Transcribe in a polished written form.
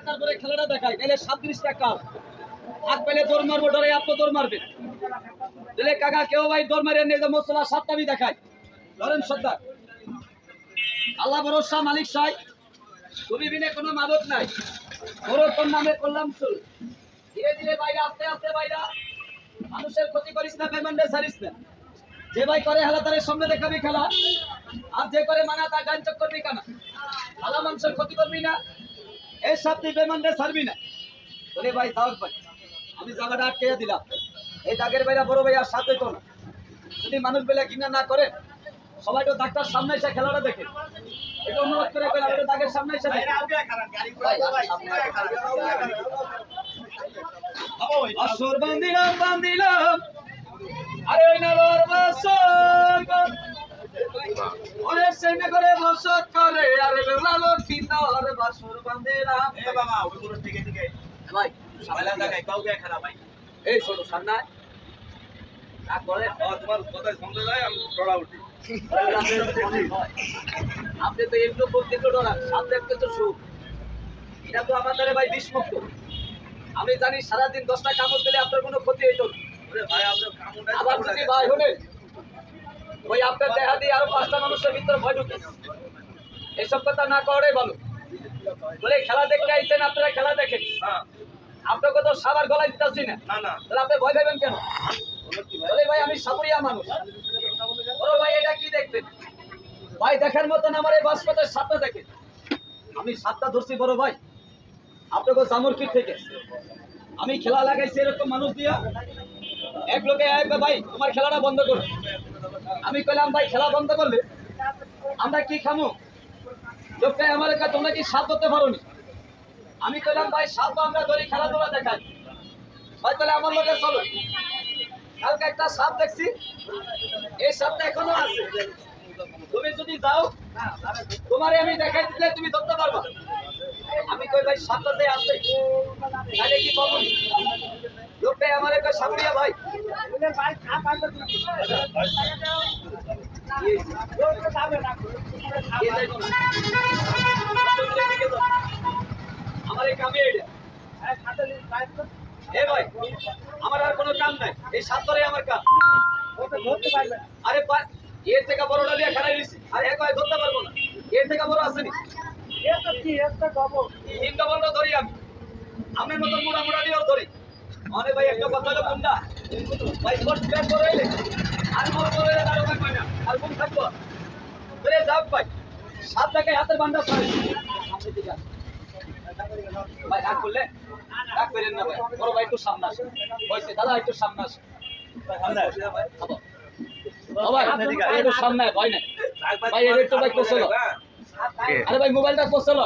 তারপরে খেলাটা দেখায় গেলে 37 টাকা হাত পেলে দৌড় মারবো ডরে আপনি দৌড় মারবেন দিলে কাকা কেউ ভাই দৌড় মারিয়ে নিয়ে যাবো মশলা 7টা আমি দেখাই ধরেন সর্দার আল্লাহ ভরসা মালিক সাই তুমি বিনে কোনো মাদক নাই ওর তোর নামে করলাম শুরু ধীরে ধীরে বাইরে আস্তে আস্তে বাইরে মানুষের ক্ষতি করিস না পেমেন্টে ছাড়িস না যে ভাই করে হেলা তারের সামনে দেখাবি খেলা আর যে করে মানা তা গান চক করবি কেনা ভালো মানুষের ক্ষতি করবি না এই সব তুই পেমেন্টে ছাড়বি না বলে ভাই দাও ভাই আমি জায়গাটা আটকে দিলাম এই দাগের বাইরে বড় ভাই আর সাথে তো না যদি মানুষ বেলা কিনা না করে সবাই তো ডাক্তার সামনে এসে খেলাটা দেখে এটা অনুরোধ করে আমাদের দাগের সামনে এসে আসর বান্দিলাম বান্দিলাম আরে ওই নালোর বাসর ওরে সেনে করে বসত করে আরে বেলালো কিনার বাসর বান্দিলাম এ বাবা ওই পুরো দিকে দিকে ভাই সামনে লাগাই কাউকে খারাপ ভাই এই ছোট সামনে তারপরে তোমার কথা শুনতে যায় আমি ডরা উঠি আপনি তো এগুলো বলতে তো ডরা সামনে একটা তো সুখ এটা তো আমাদের ভাই বিষমুক্ত আমি জানি সারাদিন 10টা কামড় দিলে আপনার কোনো ক্ষতি হইতো ভাই আপনার কামড়টা আবার যদি ভাই হলে ওই আপনার দেহা দিয়ে আরো 5টা মানুষের ভিতরে ভয় ঢুকে এইসব কথা না করে ভালো বলে খেলা দেখতে আইছেন আপনারা খেলা দেখেন আপনাকে তো সবার গলায় দিতেছি না তাহলে আপনি ভয় পাবেন কেন বলে ভাই আমি সাপুরিয়া মানুষ বড় ভাই এটা কি দেখবেন ভাই দেখার মতন আমার এই বাসপথের 7টা দেখেন আমি 7টা ধরছি বড় ভাই আপনাকে জামুরকির থেকে আমি খেলা লাগাইছি এরকম মানুষ দিয়া এক লোকে ভাই তোমার খেলাটা বন্ধ করো আমি কইলাম ভাই খেলা বন্ধ করলে আমরা কি খামো লোকটা আমার কাছে তোমরা কি সাপ ধরতে পারো নি আমি কইলাম ভাই সাপ আমরা ধরি খেলাধুলা দেখাই ভাই তাহলে আমার লোকে চলো কালকে একটা সাপ দেখছি এই সাপটা এখনো আছে তুমি যদি যাও তোমারে আমি দেখাই দিলে তুমি ধরতে পারবা আমি কই ভাই সাপটাতে আছে তাহলে কি বলবো লোকটাই আমার একটা সাপুরিয়া ভাই আমার এই কামে এ ভাই আমার আর কোনো কাম নাই এই সাত ধরে আমার কাম আরে এর থেকে বড়টা দিয়ে খেলাই দিচ্ছি আর এক ভাই ধরতে পারবো না এর থেকে বড় আসেনি তিনটা বড় ধরি আমি আমার মতন মোড়া মোড়া দিয়ে ধরি অনেক ভাই একটা কথা হলো কোনটা ভাই কোর্ট প্ল্যান করে এলে আর মোর করে এলে আর ভাই না আর কোন থাকবো বলে যাও ভাই 7 টাকায় হাতের বান্ডা ছাড়ে সামনে দিকে ভাই রাগ করলে রাগ করেন না ভাই বড় ভাই একটু সামনে আসে কইছে দাদা একটু সামনে আসে ভাই একটু সামনে ভয় নাই ভাই একটু ভাই কোসল আরে ভাই মোবাইলটা কোসল